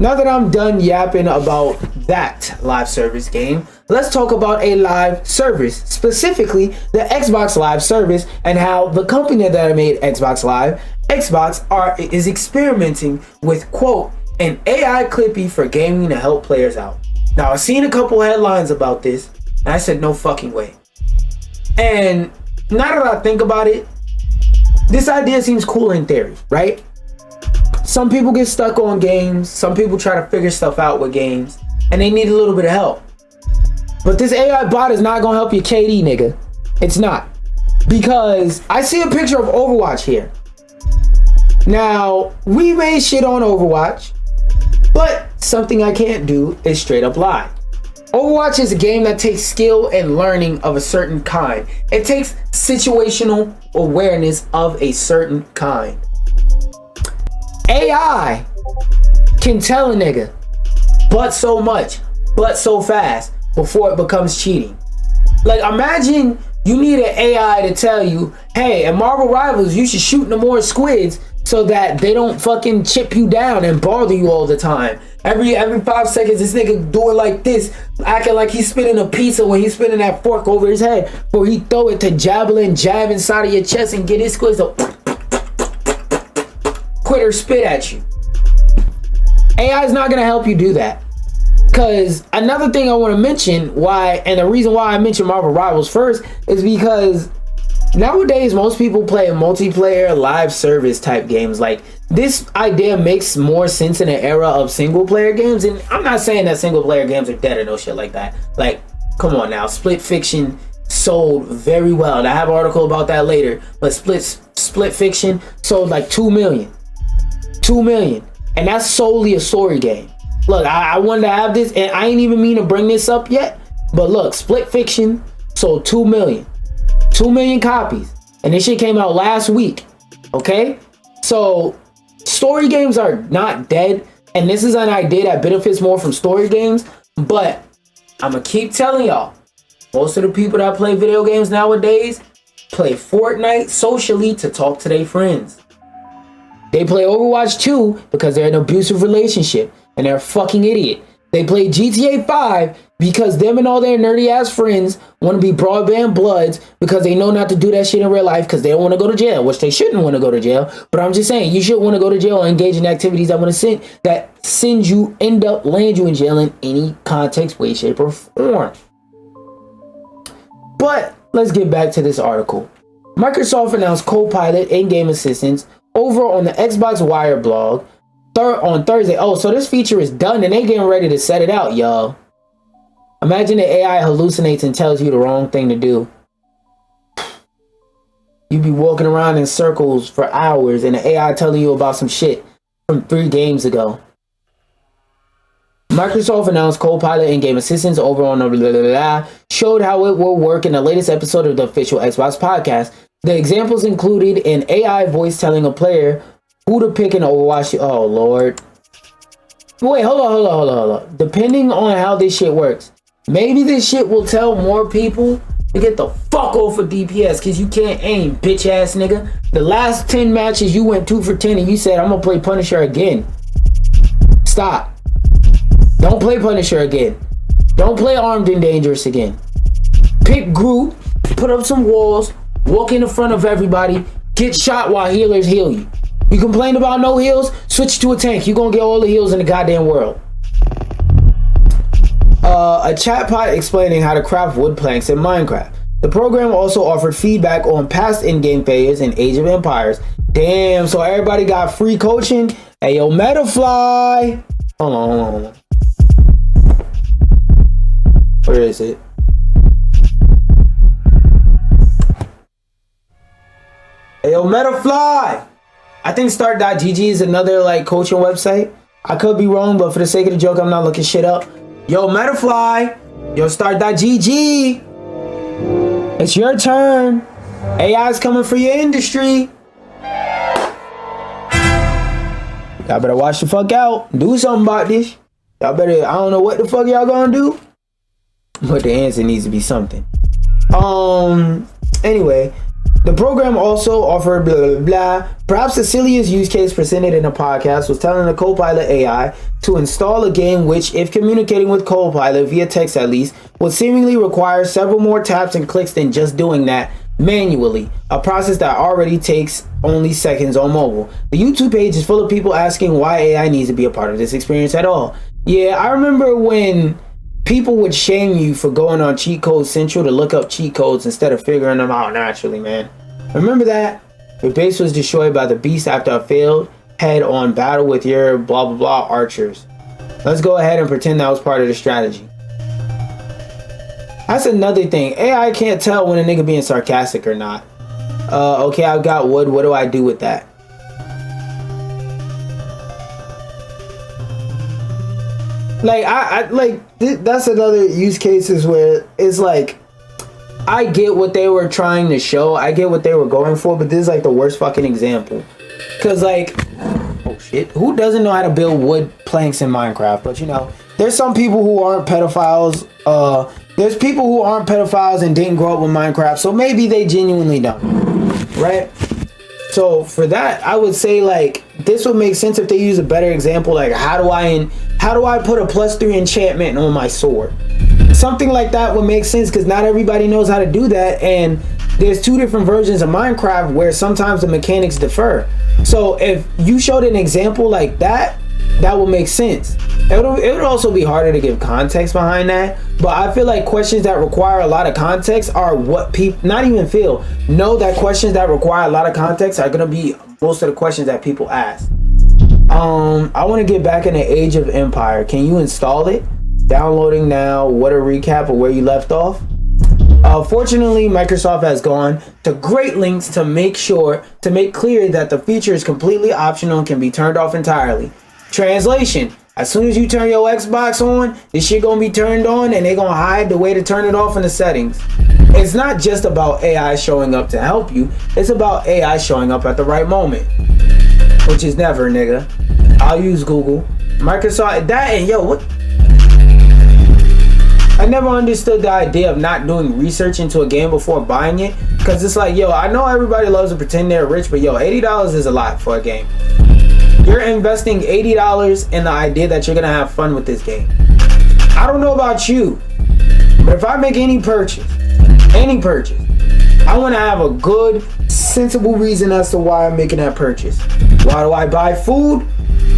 now that I'm done yapping about that live service game, let's talk about a live service, specifically the Xbox Live service, and how the company that made Xbox Live, is experimenting with, quote, an AI Clippy for gaming to help players out. Now, I've seen a couple headlines about this, and I said, no fucking way. And now that I think about it, this idea seems cool in theory, right? Some people get stuck on games. Some people try to figure stuff out with games, and they need a little bit of help. But this AI bot is not gonna help your KD, nigga. It's not. Because I see a picture of Overwatch here. Now, we made shit on Overwatch, but something I can't do is straight up lie. Overwatch is a game that takes skill and learning of a certain kind. It takes situational awareness of a certain kind. AI can tell a nigga, but so much, but so fast, before it becomes cheating. Like, imagine you need an AI to tell you, hey, in Marvel Rivals, you should shoot no more squids so that they don't fucking chip you down and bother you all the time. Every 5 seconds, this nigga doing like this, acting like he's spinning a pizza when he's spinning that fork over his head, or he throw it to javelin, jab inside of your chest and get his squids to quit or spit at you. AI is not gonna help you do that. Cause another thing I want to mention, and the reason why I mentioned Marvel Rivals first, is because nowadays most people play multiplayer live service type games. Like, this idea makes more sense in an era of single player games, and I'm not saying that single player games are dead or no shit like that. Like, come on now, Split Fiction sold very well, and I have an article about that later. But Split Fiction sold like 2 million, and that's solely a story game. Look, I wanted to have this, and I ain't even mean to bring this up yet, but look, Split Fiction sold 2 million copies, and this shit came out last week. Okay, so story games are not dead, and this is an idea that benefits more from story games. But I'm gonna keep telling y'all, most of the people that play video games nowadays play Fortnite socially to talk to their friends. They play Overwatch 2 because they're in an abusive relationship and they're a fucking idiot. They play GTA 5 because them and all their nerdy ass friends want to be broadband bloods because they know not to do that shit in real life because they don't want to go to jail, which they shouldn't want to go to jail. But I'm just saying, you should want to go to jail and engage in activities that land you in jail in any context, way, shape, or form. But let's get back to this article. Microsoft announced Copilot in-game assistance over on the Xbox Wire blog on Thursday. Oh, so this feature is done and they getting ready to set it out, y'all. Imagine the AI hallucinates and tells you the wrong thing to do. You be walking around in circles for hours and the AI telling you about some shit from 3 games ago. Microsoft announced Copilot in-game assistance over on the showed how it will work in the latest episode of the official Xbox podcast. The examples included an AI voice telling a player who to pick in Overwatch. Oh, Lord. Wait, hold on. Depending on how this shit works, maybe this shit will tell more people to get the fuck off of DPS because you can't aim, bitch ass nigga. The last 10 matches you went 2 for 10 and you said, I'm gonna play Punisher again. Stop. Don't play Punisher again. Don't play Armed and Dangerous again. Pick group, put up some walls, walk in the front of everybody, get shot while healers heal you. You complain about no heals? Switch to a tank. You're gonna get all the heals in the goddamn world. A chatbot explaining how to craft wood planks in Minecraft. The program also offered feedback on past in-game failures in Age of Empires. Damn, so everybody got free coaching? Hey, yo, Metafly! Hold on. Where is it? Hey, yo, Metafly! I think Start.gg is another like coaching website. I could be wrong, but for the sake of the joke, I'm not looking shit up. Yo, Metafly! Yo, Start.gg! It's your turn. AI's coming for your industry. Y'all better watch the fuck out. Do something about this. Y'all better, I don't know what the fuck y'all gonna do, but the answer needs to be something. Anyway, The program also offered blah, blah, blah. Perhaps the silliest use case presented in the podcast was telling the Copilot AI to install a game which, if communicating with Copilot via text at least, would seemingly require several more taps and clicks than just doing that manually, a process that already takes only seconds on mobile. The YouTube page is full of people asking why AI needs to be a part of this experience at all. Yeah, I remember when people would shame you for going on Cheat Code Central to look up cheat codes instead of figuring them out naturally, man. Remember that? Your base was destroyed by the beast after a failed head-on battle with your blah blah blah archers. Let's go ahead and pretend that was part of the strategy. That's another thing. AI can't tell when a nigga being sarcastic or not. Okay, I've got wood. What do I do with that? Like, that's another use cases where it's like, I get what they were trying to show. I get what they were going for, but this is like the worst fucking example. Cause like, oh shit, who doesn't know how to build wood planks in Minecraft? But you know, there's some people who aren't pedophiles. There's people who aren't pedophiles and didn't grow up with Minecraft, so maybe they genuinely don't, right? So for that, I would say like this would make sense if they use a better example. Like how do I put a +3 enchantment on my sword? Something like that would make sense because not everybody knows how to do that, and there's two different versions of Minecraft where sometimes the mechanics differ. So if you showed an example like that, that would make sense. It would also be harder to give context behind that, but I feel like questions that require a lot of context are what people know that questions that require a lot of context are gonna be most of the questions that people ask. I want to get back in the Age of Empire. Can you install it? Downloading now. What a recap of where you left off. Fortunately, Microsoft has gone to great lengths to make clear that the feature is completely optional and can be turned off entirely. Translation: as soon as you turn your Xbox on, this shit gonna be turned on and they gonna hide the way to turn it off in the settings. It's not just about AI showing up to help you, it's about AI showing up at the right moment. Which is never, nigga. I'll use Google. Microsoft, that and yo, what? I never understood the idea of not doing research into a game before buying it. Cause it's like, yo, I know everybody loves to pretend they're rich, but yo, $80 is a lot for a game. You're investing $80 in the idea that you're gonna have fun with this game. I don't know about you, but if I make any purchase, I wanna have a good, sensible reason as to why I'm making that purchase. Why do I buy food?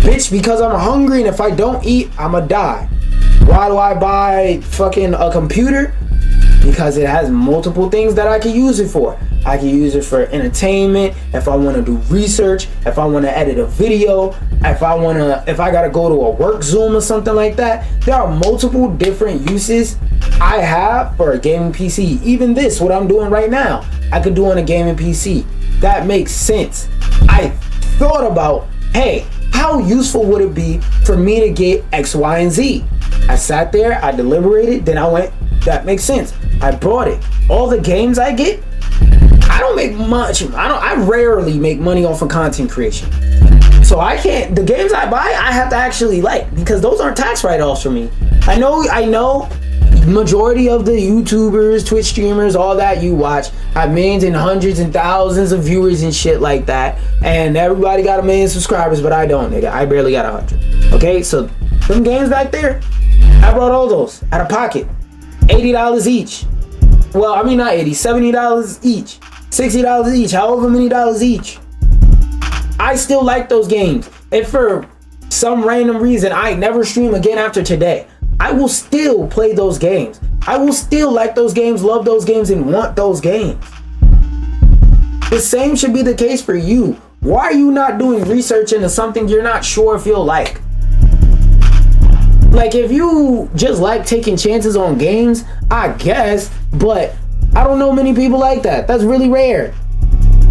Bitch, because I'm hungry and if I don't eat, I'ma die. Why do I buy fucking a computer? Because it has multiple things that I can use it for. I can use it for entertainment, if I want to do research, if I want to edit a video, if I gotta go to a work Zoom or something like that. There are multiple different uses I have for a gaming PC. Even this, what I'm doing right now, I could do on a gaming PC. That makes sense. I thought about, hey, how useful would it be for me to get X, Y, and Z? I sat there, I deliberated, then I went, that makes sense. I bought it. All the games I get, I don't make much. I rarely make money off of content creation. So I can't, the games I buy, I have to actually like, because those aren't tax write-offs for me. I know majority of the YouTubers, Twitch streamers, all that you watch have millions and hundreds and thousands of viewers and shit like that. And everybody got 1 million subscribers, but I don't, nigga. I barely got 100. Okay, so them games back there, I brought all those out of pocket. $80 each. Well, I mean not 80, $70 each. $60 each, however many dollars each. I still like those games. If for some random reason I never stream again after today, I will still play those games. I will still like those games, love those games, and want those games. The same should be the case for you. Why are you not doing research into something you're not sure if you'll like? Like, if you just like taking chances on games, I guess, but I don't know many people like that. That's really rare.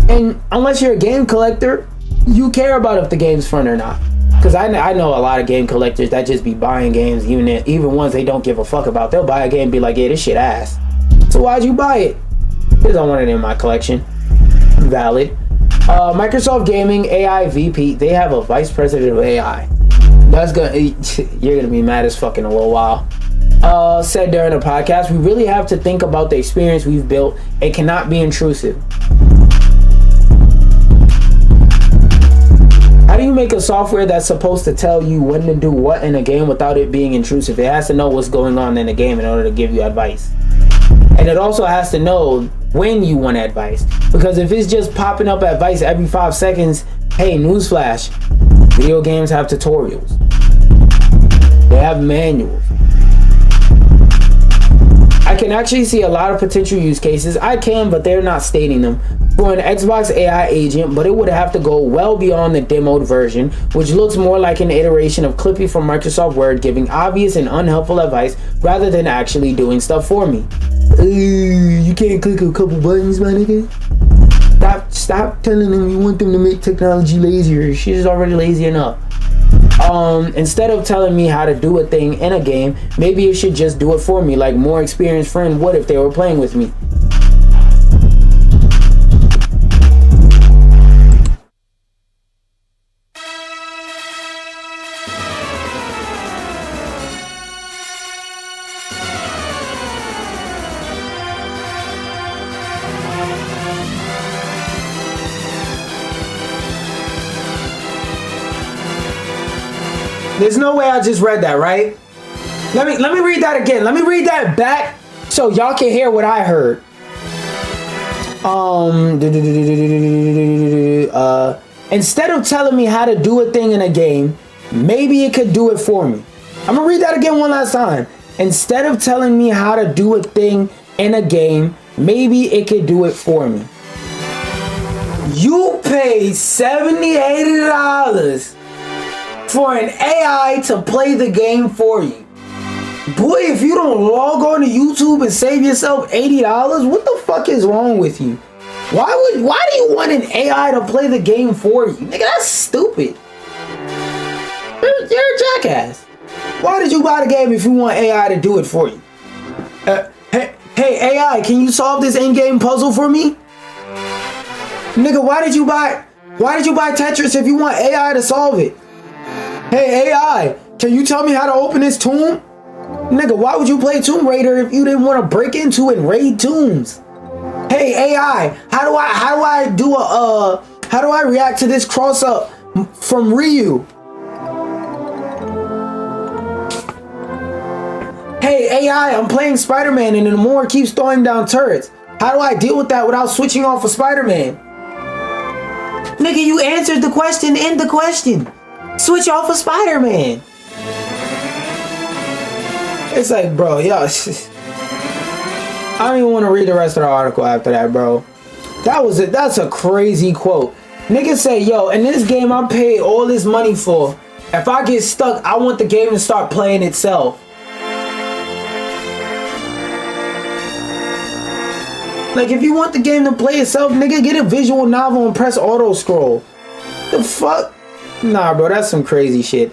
And unless you're a game collector, you care about if the game's fun or not. Because I know a lot of game collectors that just be buying games, even ones they don't give a fuck about. They'll buy a game and be like, yeah, this shit ass. So why'd you buy it? Because I want it in my collection. Valid. Microsoft Gaming AI VP, they have a vice president of AI. You're gonna be mad as fuck in a little while. Said during the podcast, we really have to think about the experience we've built. It cannot be intrusive. do you make a software that's supposed to tell you when to do what in a game without it being intrusive? It has to know what's going on in the game in order to give you advice. And it also has to know when you want advice. Because if it's just popping up advice every 5 seconds, hey, newsflash, video games have tutorials. They have manuals. I can actually see a lot of potential use cases. I can, but they're not stating them. For an Xbox AI agent, but it would have to go well beyond the demoed version, which looks more like an iteration of Clippy from Microsoft Word giving obvious and unhelpful advice rather than actually doing stuff for me. You can't click a couple buttons, my nigga. Stop telling them you want them to make technology lazier. She's already lazy enough. Instead of telling me how to do a thing in a game, maybe it should just do it for me, like more experienced friend would if they were playing with me. There's no way I just read that, right? Let me read that again. Let me read that back so y'all can hear what I heard. Instead of telling me how to do a thing in a game, maybe it could do it for me. I'm gonna read that again one last time. Instead of telling me how to do a thing in a game, maybe it could do it for me. You paid $70, $80 for an AI to play the game for you. Boy, if you don't log on to YouTube and save yourself $80, what the fuck is wrong with you? Why do you want an AI to play the game for you? Nigga, that's stupid. You're a jackass. Why did you buy the game if you want AI to do it for you? Hey AI, can you solve this in-game puzzle for me? Nigga, why did you buy Tetris if you want AI to solve it? Hey AI, can you tell me how to open this tomb? Nigga, why would you play Tomb Raider if you didn't want to break into and raid tombs? Hey AI, how do I react to this cross up from Ryu? Hey AI, I'm playing Spider-Man and the Moore keeps throwing down turrets. How do I deal with that without switching off of Spider-Man? Nigga, you answered the question in the question. Switch off of Spider-Man. It's like, bro, yo, I don't even want to read the rest of the article after that, bro. That's a crazy quote. Niggas say, yo, in this game I paid all this money for. If I get stuck, I want the game to start playing itself. Like, if you want the game to play itself, nigga, get a visual novel and press auto scroll. The fuck? Nah, bro, that's some crazy shit.